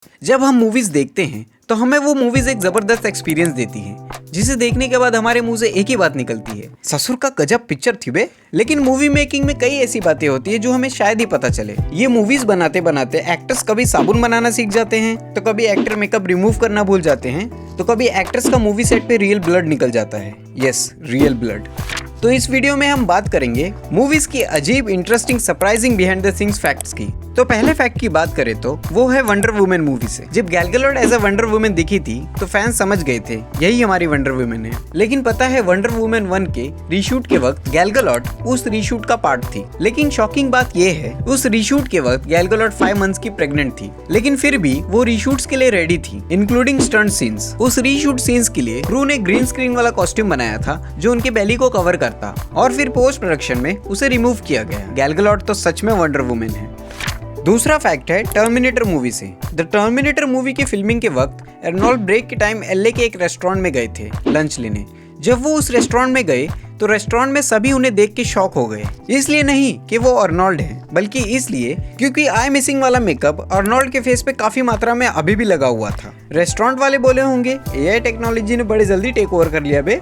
जब हम मूवीज देखते हैं तो हमें वो मूवीज एक जबरदस्त एक्सपीरियंस देती हैं, जिसे देखने के बाद हमारे मुंह से एक ही बात निकलती है, ससुर का गजब पिक्चर थी बे। लेकिन मूवी मेकिंग में कई ऐसी बातें होती है जो हमें शायद ही पता चले। ये मूवीज बनाते बनाते एक्टर्स कभी साबुन बनाना सीख जाते हैं, तो कभी एक्टर मेकअप रिमूव करना भूल जाते हैं, तो कभी एक्टर्स का मूवी सेट पे रियल ब्लड निकल जाता है। Yes, real blood. तो इस वीडियो में हम बात करेंगे मूवीज की अजीब, interesting, surprising behind the scenes facts की। तो पहले फैक्ट की बात करें तो वो है वंडर वुमन मूवी से। जब Gal Gadot as a Wonder Woman दिखी थी तो फैंस समझ गए थे यही हमारी वंडर वुमन है। लेकिन पता है वंडर वुमन 1 के रीशूट के वक्त गैल गैडोट उस रीशूट का पार्ट थी। लेकिन शॉकिंग बात ये है उस रीशूट के वक्त गैल गैडोट 5 मंथ्स की प्रेग्नेंट थी, लेकिन फिर भी वो रीशूट्स के लिए रेडी थी, इंक्लूडिंग स्टंट सीन्स। उस रीशूट सीन्स के लिए क्रू ने ग्रीन स्क्रीन वाला कॉस्ट्यूम बनाया था जो उनके बेली को कवर करता, और फिर पोस्ट प्रोडक्शन में उसे रिमूव किया गया। गैल गैडोट तो सच में वंडर वुमन है। दूसरा फैक्ट है टर्मिनेटर मूवी से। द टर्मिनेटर मूवी की फिल्मिंग के वक्त अर्नोल्ड ब्रेक के टाइम एलए के एक रेस्टोरेंट में गए थे लंच लेने। जब वो उस रेस्टोरेंट में गए तो रेस्टोरेंट में सभी उन्हें देख के शॉक हो गए। इसलिए नहीं कि वो अर्नोल्ड है, बल्कि इसलिए क्योंकि आई मिसिंग वाला मेकअप अर्नोल्ड के फेस पे काफी मात्रा में अभी भी लगा हुआ था। रेस्टोरेंट वाले बोले होंगे एआई टेक्नोलॉजी ने बड़े जल्दी टेक ओवर कर लिया बे।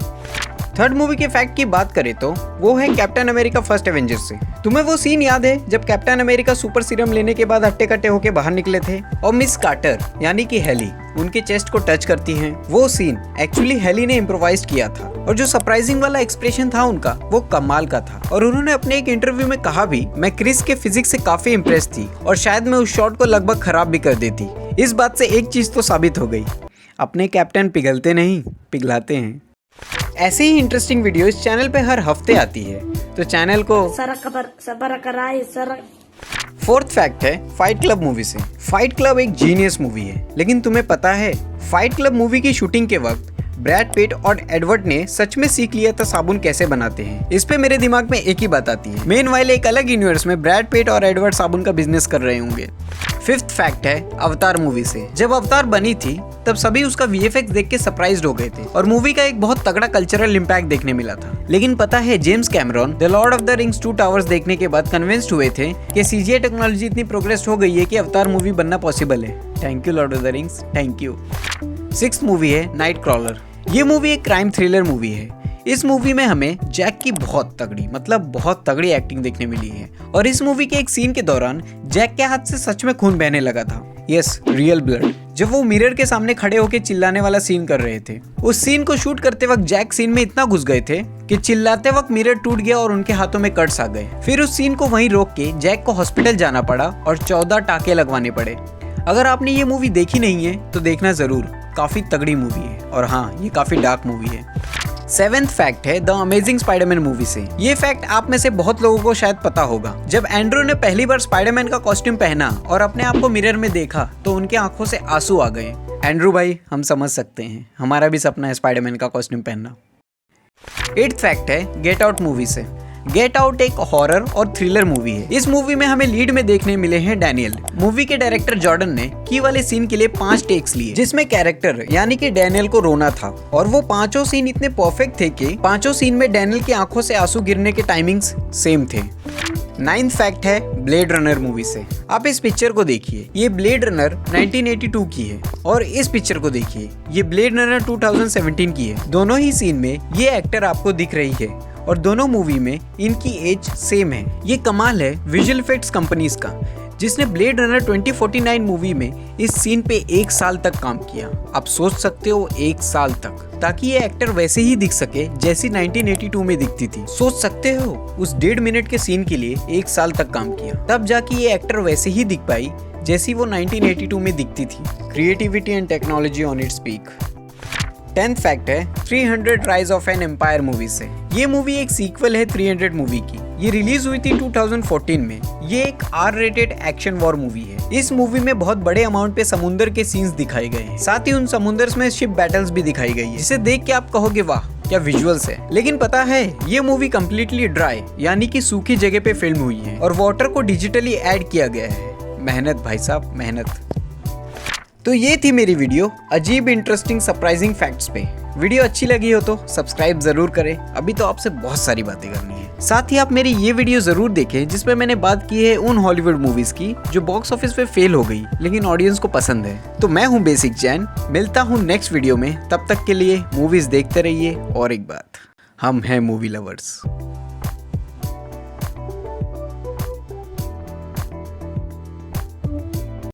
थर्ड मूवी के फैक्ट की बात करें तो वो है कैप्टन अमेरिका फर्स्ट एवेंजर से। तुम्हें वो सीन याद है जब कैप्टन अमेरिका सुपर सीरम लेने के बाद हट्टे कट्टे होके बाहर निकले थे और मिस कार्टर यानी कि हेली उनके चेस्ट को टच करती हैं। वो सीन एक्चुअली हेली ने इम्प्रोवाइज किया था, और जो सरप्राइजिंग वाला एक्सप्रेशन था उनका वो कमाल का था। और उन्होंने अपने एक इंटरव्यू में कहा भी, मैं क्रिस के फिजिक्स से काफी इम्प्रेस थी और शायद मैं उस शॉट को लगभग खराब भी कर देती। इस बात से एक चीज तो साबित हो गई, अपने कैप्टन पिघलते नहीं पिघलाते हैं। ऐसे ही इंटरेस्टिंग वीडियो इस चैनल पे हर हफ्ते आती है, तो चैनल को फोर्थ फैक्ट है फाइट क्लब मूवी से। फाइट क्लब एक जीनियस मूवी है, लेकिन तुम्हें पता है फाइट क्लब मूवी की शूटिंग के वक्त ब्रैड पिट और एडवर्ड ने सच में सीख लिया था साबुन कैसे बनाते हैं। इस पे मेरे दिमाग में एक ही बात आती है, मेनवाइल एक अलग यूनिवर्स में ब्रैड पिट और एडवर्ड साबुन का बिजनेस कर रहे होंगे। फिफ्थ फैक्ट है अवतार मूवी से। जब अवतार बनी थी तब सभी उसका वीएफएक्स देख के सरप्राइज्ड हो गए थे और मूवी का एक बहुत तगड़ा कल्चरल इम्पैक्ट देखने मिला था। लेकिन पता है James Cameron the Lord of the rings 2 towers देखने के बाद कन्विंस्ड हुए थे कि सीजीआई टेक्नोलॉजी इतनी प्रोग्रेस हो गई है कि अवतार मूवी बनना पॉसिबल है। Thank you Lord of the rings, thank you. Sixth movie है नाइट क्रॉलर। ये मूवी एक क्राइम थ्रिलर मूवी है। इस मूवी में हमें जैक की बहुत तगड़ी एक्टिंग देखने मिली है, और इस मूवी के एक सीन के दौरान जैक के हाथ से सच में खून बहने लगा था। Yes, real blood. जब वो मिरर के सामने खड़े होकर चिल्लाने वाला सीन कर रहे थे, उस सीन को शूट करते वक्त जैक सीन में इतना घुस गए थे कि चिल्लाते वक्त मिरर टूट गया और उनके हाथों में कट्स आ गए। फिर उस सीन को वहीं रोक के जैक को हॉस्पिटल जाना पड़ा और 14 टाके लगवाने पड़े। अगर आपने ये मूवी देखी नहीं है तो देखना जरूर, काफी तगड़ी मूवी है, और हाँ, ये काफी डार्क मूवी है। सेवेंथ फैक्ट है द अमेजिंग स्पाइडरमैन मूवी से। ये फैक्ट आप में से बहुत लोगों को शायद पता होगा। जब एंड्रू ने पहली बार स्पाइडरमैन का कॉस्ट्यूम पहना और अपने आप को मिरर में देखा तो उनके आंखों से आंसू आ गए। एंड्रू भाई, हम समझ सकते हैं, हमारा भी सपना है स्पाइडरमैन का कॉस्ट्यूम पहनना। एट्थ फैक्ट है गेट आउट मूवी से। गेट आउट एक हॉरर और थ्रिलर मूवी है। इस मूवी में हमें लीड में देखने मिले हैं डैनियल। मूवी के डायरेक्टर जॉर्डन ने की वाले सीन के लिए 5 टेक्स लिए, जिसमें कैरेक्टर यानी कि डैनियल को रोना था, और वो 5 सीन इतने परफेक्ट थे कि 5 सीन में डैनियल की आंखों से आंसू गिरने के टाइमिंग्स सेम थे। 9th फैक्ट है ब्लेड रनर मूवी से। आप इस पिक्चर को देखिए, ये ब्लेड रनर 1982 की है, और इस पिक्चर को देखिए, ये ब्लेड रनर 2017 की है। दोनों ही सीन में ये एक्टर आपको दिख रही है, और दोनों मूवी में इनकी एज सेम है। ये कमाल है विजुअल इफेक्ट्स कंपनीज का, जिसने ब्लेड रनर 2049 मूवी में इस सीन पे 1 साल तक काम किया। आप सोच सकते हो 1 साल तक, ताकि ये एक्टर वैसे ही दिख सके जैसी 1982 में दिखती थी। सोच सकते हो उस 1.5 मिनट के सीन के लिए 1 साल तक काम किया, तब जाके ये एक्टर वैसे ही दिख पाई जैसी वो 1982 में दिखती थी। Creativity and technology on its peak. 10th fact है 300 rise of an empire movie से। ये मूवी एक सीक्वल है 300 मूवी की। ये रिलीज हुई थी 2014 में। ये एक R-rated एक्शन वॉर मूवी है। इस मूवी में बहुत बड़े अमाउंट पे समुद्र के सीन्स दिखाए गए हैं, साथ ही उन समुद्र में शिप बैटल्स भी दिखाई गई है, जिसे देख के आप कहोगे वाह क्या विजुअल्स है। लेकिन पता है ये मूवी कम्प्लीटली ड्राई यानी कि सूखी जगह पे फिल्म हुई है, और वाटर को डिजिटली ऐड किया गया है। मेहनत भाई साहब, मेहनत। तो ये थी मेरी वीडियो अजीब, इंटरेस्टिंग, सरप्राइजिंग फैक्ट्स पे। वीडियो अच्छी लगी हो तो सब्सक्राइब जरूर करें, अभी तो आपसे बहुत सारी बातें करनी है। साथ ही आप मेरी ये वीडियो जरूर देखें जिसमें मैंने बात की है उन हॉलीवुड मूवीज की जो बॉक्स ऑफिस पे फेल हो गई लेकिन ऑडियंस को पसंद है। तो मैं हूँ बेसिक जैन, मिलता हूँ नेक्स्ट वीडियो में, तब तक के लिए मूवीज देखते रहिए। और एक बात, हम हैं मूवी लवर्स।